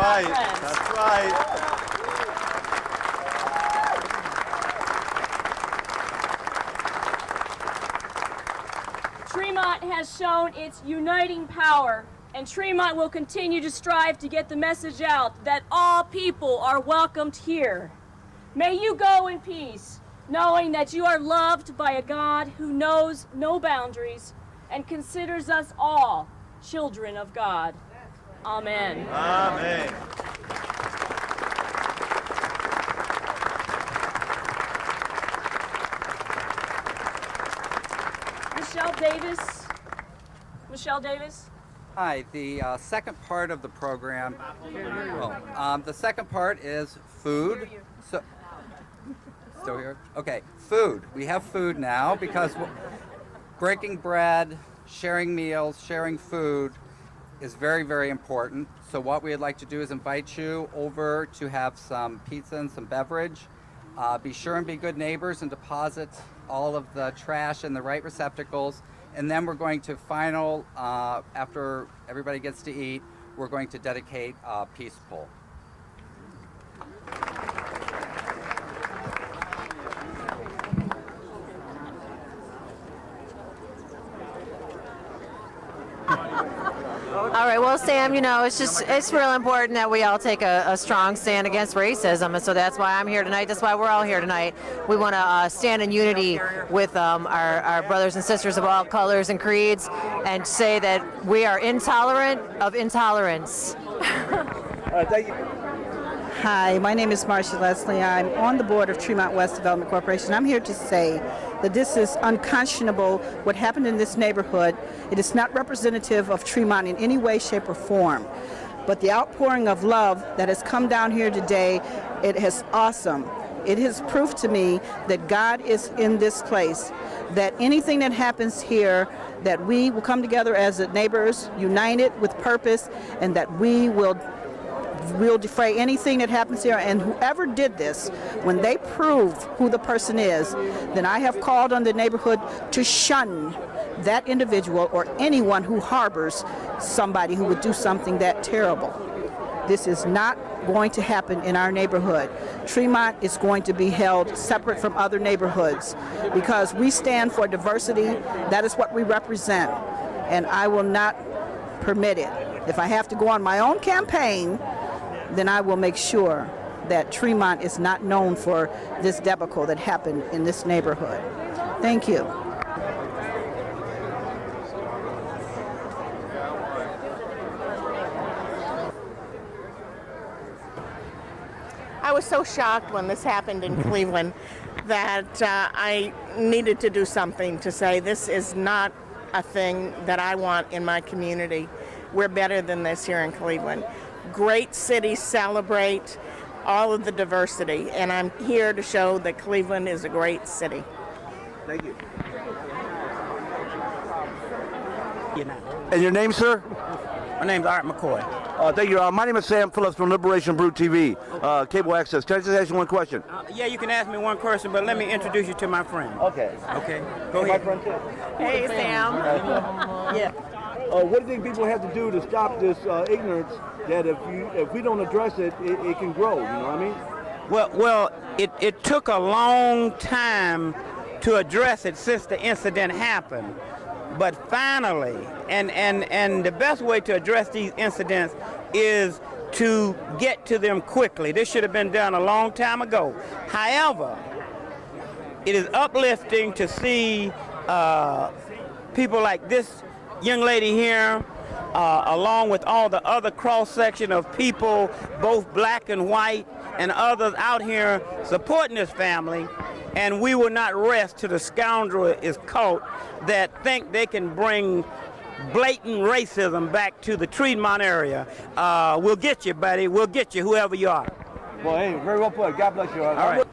right. friends. That's right. Tremont has shown its uniting power, and Tremont will continue to strive to get the message out that all people are welcomed here. May you go in peace, knowing that you are loved by a God who knows no boundaries and considers us all children of God. Amen. Amen. Michelle Davis. Hi, the second part of the program, the second part is food. So, still here? Okay, food. We have food now because breaking bread, sharing meals, sharing food is very, very important. So what we'd like to do is invite you over to have some pizza and some beverage. Be sure and be good neighbors and deposit all of the trash in the right receptacles. And then we're going to after everybody gets to eat, we're going to dedicate a peace pole. All right, well, Sam, it's real important that we all take a strong stand against racism, and so that's why I'm here tonight. That's why we're all here tonight. We want to stand in unity with our brothers and sisters of all colors and creeds and say that we are intolerant of intolerance. Thank you. Hi, my name is Marcia Leslie. I'm on the board of Tremont West Development Corporation. I'm here to say that this is unconscionable, what happened in this neighborhood. It is not representative of Tremont in any way, shape, or form. But the outpouring of love that has come down here today, it is awesome. It has proved to me that God is in this place, that anything that happens here, that we will come together as neighbors, united with purpose, and that we'll defray anything that happens here. And whoever did this, when they prove who the person is, then I have called on the neighborhood to shun that individual or anyone who harbors somebody who would do something that terrible. This is not going to happen in our neighborhood. Tremont is going to be held separate from other neighborhoods because we stand for diversity. That is what we represent, and I will not permit it. If I have to go on my own campaign, then I will make sure that Tremont is not known for this debacle that happened in this neighborhood. Thank you. I was so shocked when this happened in Cleveland that I needed to do something to say this is not a thing that I want in my community. We're better than this here in Cleveland. Great cities celebrate all of the diversity, and I'm here to show that Cleveland is a great city. Thank you. And your name, sir? My name's Art McCoy. Thank you. My name is Sam Phillips from Liberation Brew TV, cable access. Can I just ask you one question? Yeah, you can ask me one question, but let me introduce you to my friend. Okay. Okay, go My ahead. friend too. Hey, Sam. Yeah. What do you think people have to do to stop this ignorance that if we don't address it, it can grow, you know what I mean? Well, it took a long time to address it since the incident happened. But finally, and the best way to address these incidents is to get to them quickly. This should have been done a long time ago. However, it is uplifting to see people like this young lady here, along with all the other cross-section of people, both black and white, and others out here supporting this family. And we will not rest till the scoundrel is caught that think they can bring blatant racism back to the Tremont area. We'll get you, buddy. We'll get you, whoever you are. Well, hey, very well put. God bless you. All right.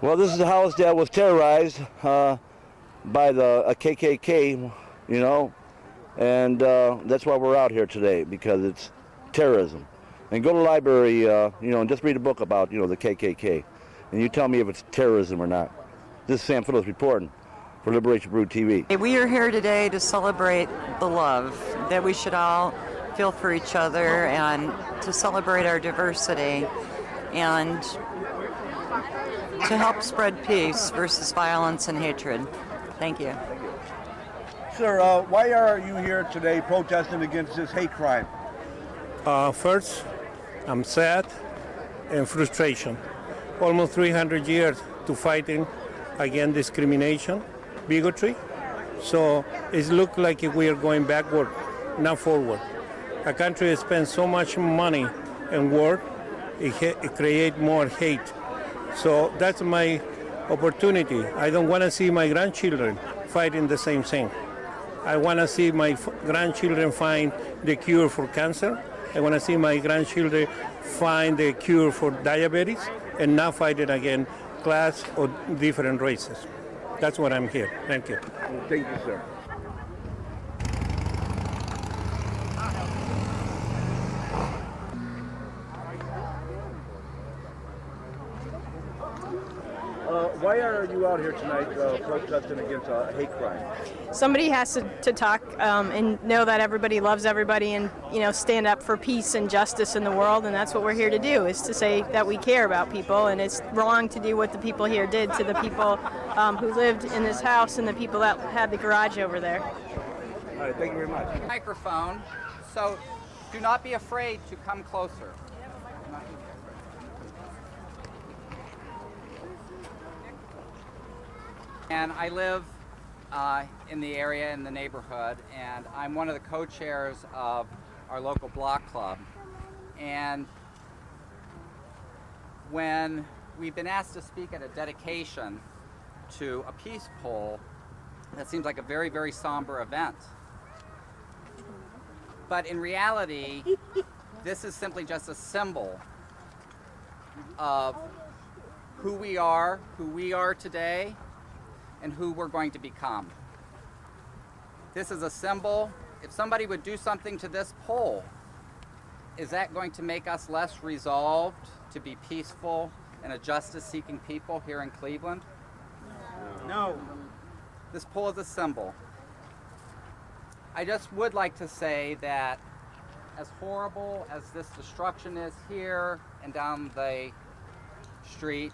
Well, this is the house that was terrorized by the KKK, you know, and that's why we're out here today, because it's terrorism. And go to the library, and just read a book about, the KKK, and you tell me if it's terrorism or not. This is Sam Phillips reporting for Liberation Brew TV. We are here today to celebrate the love that we should all feel for each other and to celebrate our diversity and to help spread peace versus violence and hatred. Thank you. Sir, why are you here today protesting against this hate crime? First, I'm sad and frustration. Almost 300 years to fighting against discrimination, bigotry. So it looks like we are going backward, not forward. A country that spends so much money and work, it creates more hate. So that's my opportunity. I don't want to see my grandchildren fighting the same thing. I want to see my grandchildren find the cure for cancer. I want to see my grandchildren find the cure for diabetes and not fighting against class or different races. That's what I'm here. Thank you. Thank you, sir. Why are you out here tonight protesting against hate crime? Somebody has to talk and know that everybody loves everybody and, stand up for peace and justice in the world, and that's what we're here to do, is to say that we care about people, and it's wrong to do what the people here did to the people who lived in this house and the people that had the garage over there. All right, thank you very much. Microphone, so do not be afraid to come closer. And I live in the area, in the neighborhood, and I'm one of the co-chairs of our local block club. And when we've been asked to speak at a dedication to a peace pole, that seems like a very, very somber event. But in reality, this is simply just a symbol of who we are today, and who we're going to become. This is a symbol. If somebody would do something to this pole, is that going to make us less resolved to be peaceful and a justice-seeking people here in Cleveland? No. This pole is a symbol. I just would like to say that as horrible as this destruction is here and down the street,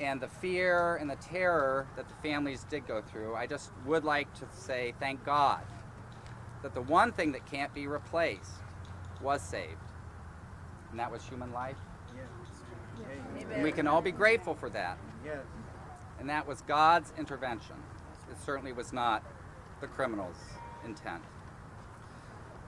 and the fear and the terror that the families did go through, I just would like to say thank God that the one thing that can't be replaced was saved, and that was human life. Yes. And we can all be grateful for that. Yes. And that was God's intervention. It certainly was not the criminal's intent.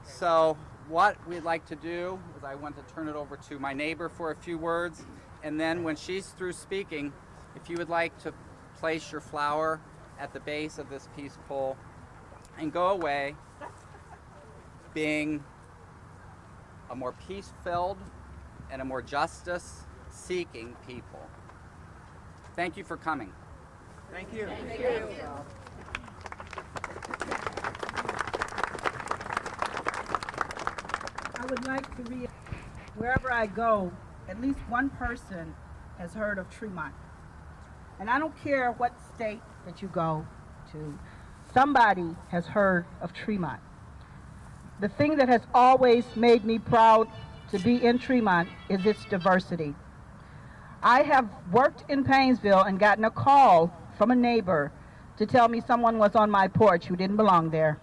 So what we'd like to do is I want to turn it over to my neighbor for a few words. And then when she's through speaking, if you would like to place your flower at the base of this peace pole and go away being a more peace-filled and a more justice-seeking people. Thank you for coming. Thank you. Thank you. I would like to read, wherever I go, at least one person has heard of Tremont. And I don't care what state that you go to, somebody has heard of Tremont. The thing that has always made me proud to be in Tremont is its diversity. I have worked in Painesville and gotten a call from a neighbor to tell me someone was on my porch who didn't belong there.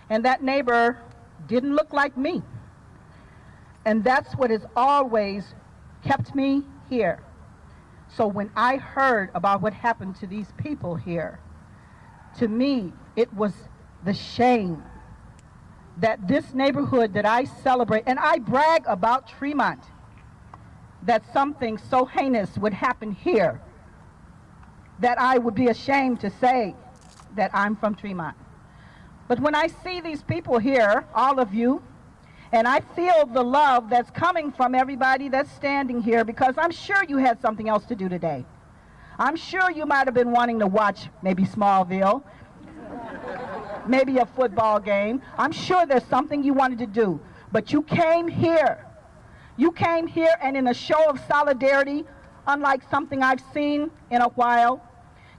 And that neighbor didn't look like me. And that's what has always kept me here. So when I heard about what happened to these people here, to me, it was the shame that this neighborhood that I celebrate, and I brag about Tremont, that something so heinous would happen here, that I would be ashamed to say that I'm from Tremont. But when I see these people here, all of you, and I feel the love that's coming from everybody that's standing here, because I'm sure you had something else to do today. I'm sure you might have been wanting to watch maybe Smallville, maybe a football game. I'm sure there's something you wanted to do, but you came here. You came here, and in a show of solidarity, unlike something I've seen in a while,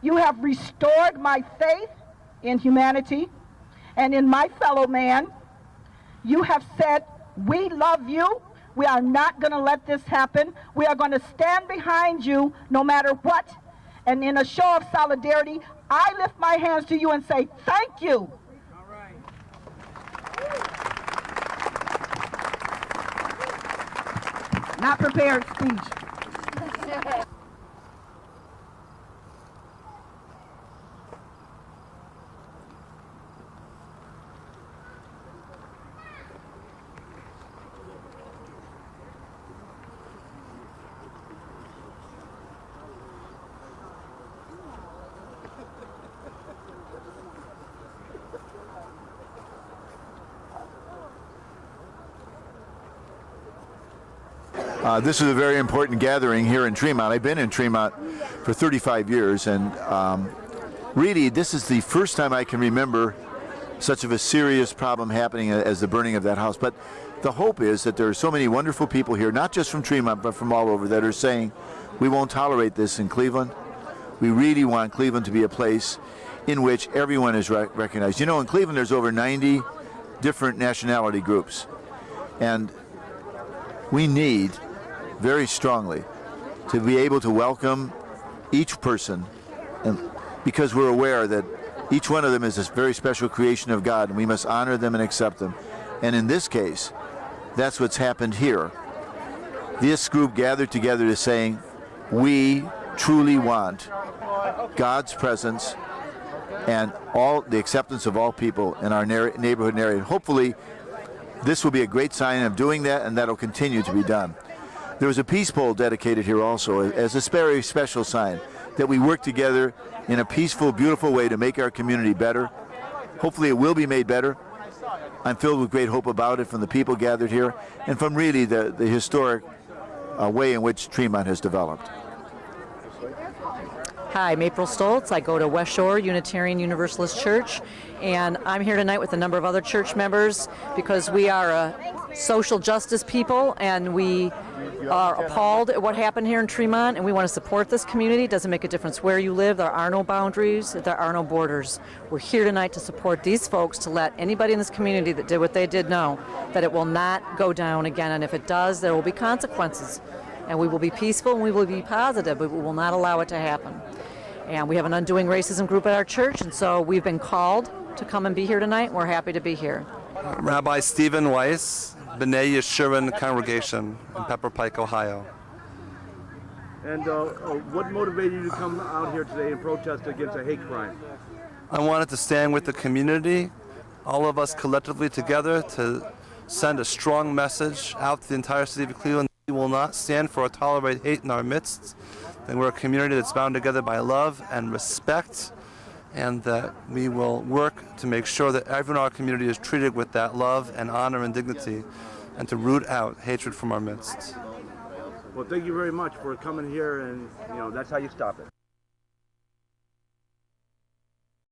you have restored my faith in humanity and in my fellow man. You have said, we love you. We are not going to let this happen. We are going to stand behind you no matter what. And in a show of solidarity, I lift my hands to you and say, thank you. All right. Not prepared speech. This is a very important gathering here in Tremont. I've been in Tremont for 35 years, and really this is the first time I can remember such of a serious problem happening as the burning of that house. But the hope is that there are so many wonderful people here, not just from Tremont, but from all over, that are saying, we won't tolerate this in Cleveland. We really want Cleveland to be a place in which everyone is recognized. You know, in Cleveland there's over 90 different nationality groups, and we need very strongly to be able to welcome each person, and because we're aware that each one of them is a very special creation of God, and we must honor them and accept them. And in this case, that's what's happened here. This group gathered together to saying, we truly want God's presence and all the acceptance of all people in our neighborhood and area. Hopefully, this will be a great sign of doing that, and that'll continue to be done. There was a peace pole dedicated here also as a very special sign that we work together in a peaceful, beautiful way to make our community better. Hopefully it will be made better. I'm filled with great hope about it from the people gathered here and from really the historic way in which Tremont has developed. Hi, I'm April Stoltz. I go to West Shore Unitarian Universalist Church, and I'm here tonight with a number of other church members because we are a social justice people, and we are appalled at what happened here in Tremont, and we want to support this community. It doesn't make a difference where you live. There are no boundaries. There are no borders. We're here tonight to support these folks, to let anybody in this community that did what they did know that it will not go down again, and if it does, there will be consequences. And we will be peaceful and we will be positive, but we will not allow it to happen. And we have an Undoing Racism group at our church, and so we've been called to come and be here tonight, and we're happy to be here. Rabbi Stephen Weiss, B'nai Yeshurun Congregation in Pepper Pike, Ohio. And what motivated you to come out here today and protest against a hate crime? I wanted to stand with the community, all of us collectively together, to send a strong message out to the entire city of Cleveland. We will not stand for or tolerate hate in our midst. And we're a community that's bound together by love and respect, and that we will work to make sure that everyone in our community is treated with that love and honor and dignity, and to root out hatred from our midst. Well, thank you very much for coming here, and that's how you stop it.